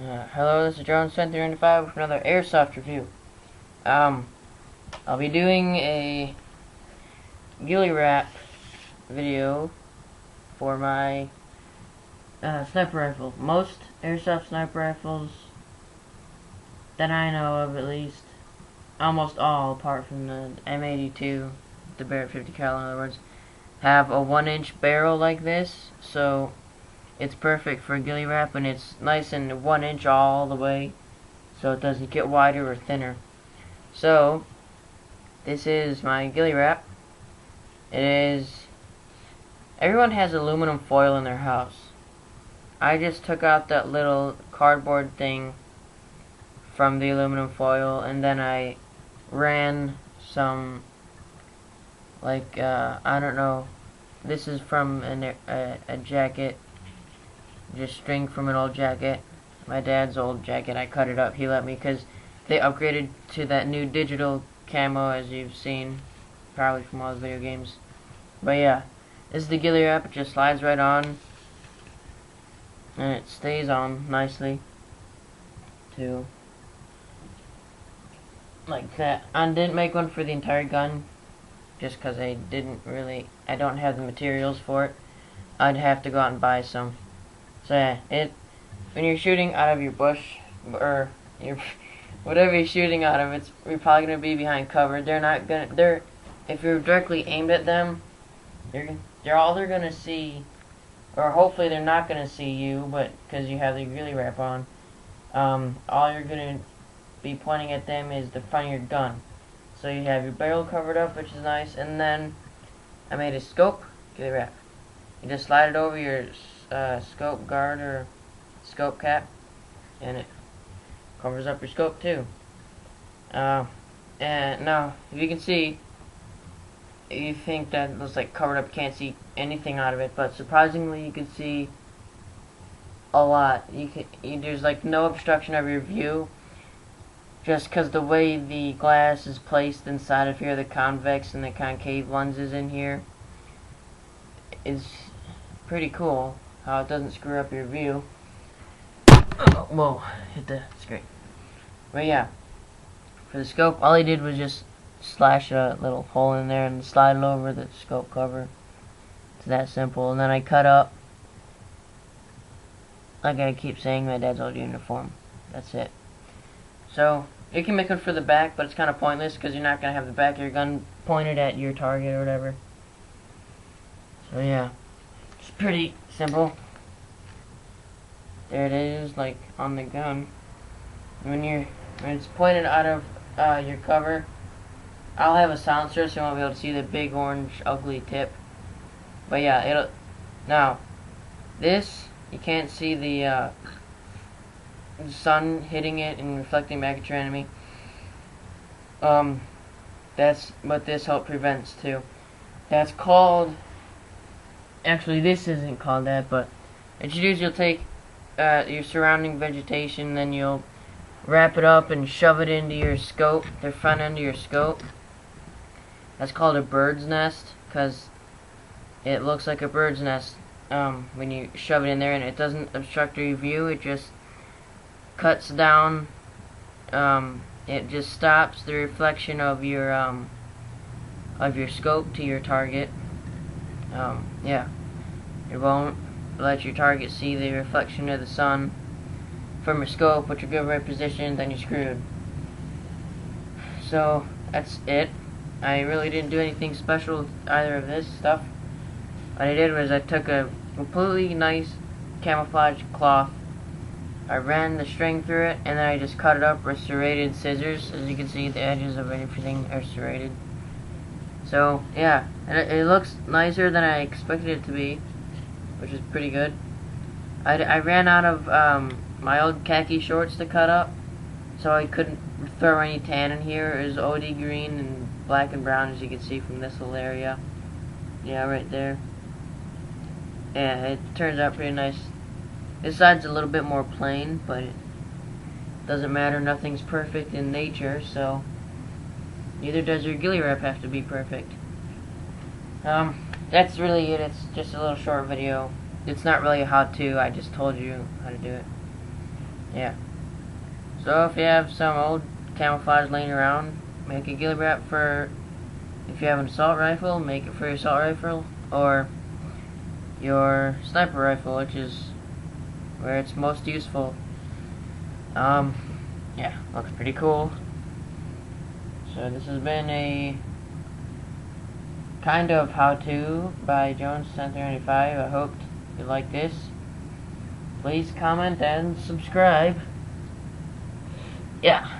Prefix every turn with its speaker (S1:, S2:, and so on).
S1: Hello, this is Drone7395 with another airsoft review. I'll be doing a ghillie wrap video for my sniper rifle. Most airsoft sniper rifles that I know of, at least, almost all apart from the M82, the Barrett 50 cal in other words, have a 1-inch barrel like this, so it's perfect for a ghillie wrap, and it's nice and 1 inch all the way, so it doesn't get wider or thinner. So this is my ghillie wrap. Everyone has aluminum foil in their house. I just took out that little cardboard thing from the aluminum foil, and then I ran some, like, I don't know, this is from a jacket, just string from an old jacket, my dad's old jacket. I cut it up, he let me, because they upgraded to that new digital camo, as you've seen probably from all the video games. But yeah, this is the ghillie wrap. It just slides right on, and it stays on nicely too, like that. I didn't make one for the entire gun just because I don't have the materials for it. I'd have to go out and buy some. So yeah, when you're shooting out of your bush, or whatever you're shooting out of, you're probably gonna be behind cover. If you're directly aimed at them, all they're gonna see, or hopefully they're not gonna see you, but because you have the ghillie wrap on, all you're gonna be pointing at them is the front of your gun. So you have your barrel covered up, which is nice, and then I made a scope ghillie wrap. You just slide it over your scope guard or scope cap, and it covers up your scope too. And now, if you can see, you think that it looks like covered up, can't see anything out of it, but surprisingly you can see a lot. There's like no obstruction of your view, just because the way the glass is placed inside of here, the convex and the concave lenses in here, is pretty cool how it doesn't screw up your view. Oh, whoa, hit the screen. But yeah, for the scope, all I did was just slash a little hole in there and slide it over the scope cover. It's that simple. And then I cut up, like I keep saying, my dad's old uniform. That's it. So you can make one for the back, but it's kind of pointless because you're not going to have the back of your gun pointed at your target or whatever. So yeah, it's pretty simple. There it is, like on the gun. When it's pointed out of your cover, I'll have a silencer so you won't be able to see the big orange ugly tip. But yeah, now this, you can't see the sun hitting it and reflecting back at your enemy. That's what this help prevents too. That's called, actually this isn't called that, but what you do is you'll take your surrounding vegetation, then you'll wrap it up and shove it into your scope, the front end of your scope. That's called a bird's nest, because it looks like a bird's nest when you shove it in there, and it doesn't obstruct your view. It just cuts down, it just stops the reflection of your scope to your target. Yeah, it won't let your target see the reflection of the sun from your scope, which will give right position, then you're screwed. So that's it. I really didn't do anything special with either of this stuff. What I did was I took a completely nice camouflage cloth, I ran the string through it, and then I just cut it up with serrated scissors. As you can see, the edges of everything are serrated. So yeah, it looks nicer than I expected it to be, which is pretty good. I ran out of my old khaki shorts to cut up, so I couldn't throw any tan in here. It was OD green and black and brown, as you can see from this little area. Yeah, right there. Yeah, it turns out pretty nice. This side's a little bit more plain, but it doesn't matter. Nothing's perfect in nature, so neither does your ghillie wrap have to be perfect. That's really it. It's just a little short video. It's not really a how-to. I just told you how to do it. yeah. So if you have some old camouflage laying around, make a ghillie wrap for, if you have an assault rifle, make it for your assault rifle, or your sniper rifle, which is where it's most useful. Yeah, looks pretty cool. So this has been a kind of how-to by Jones1035. I hope you like this. Please comment and subscribe. Yeah.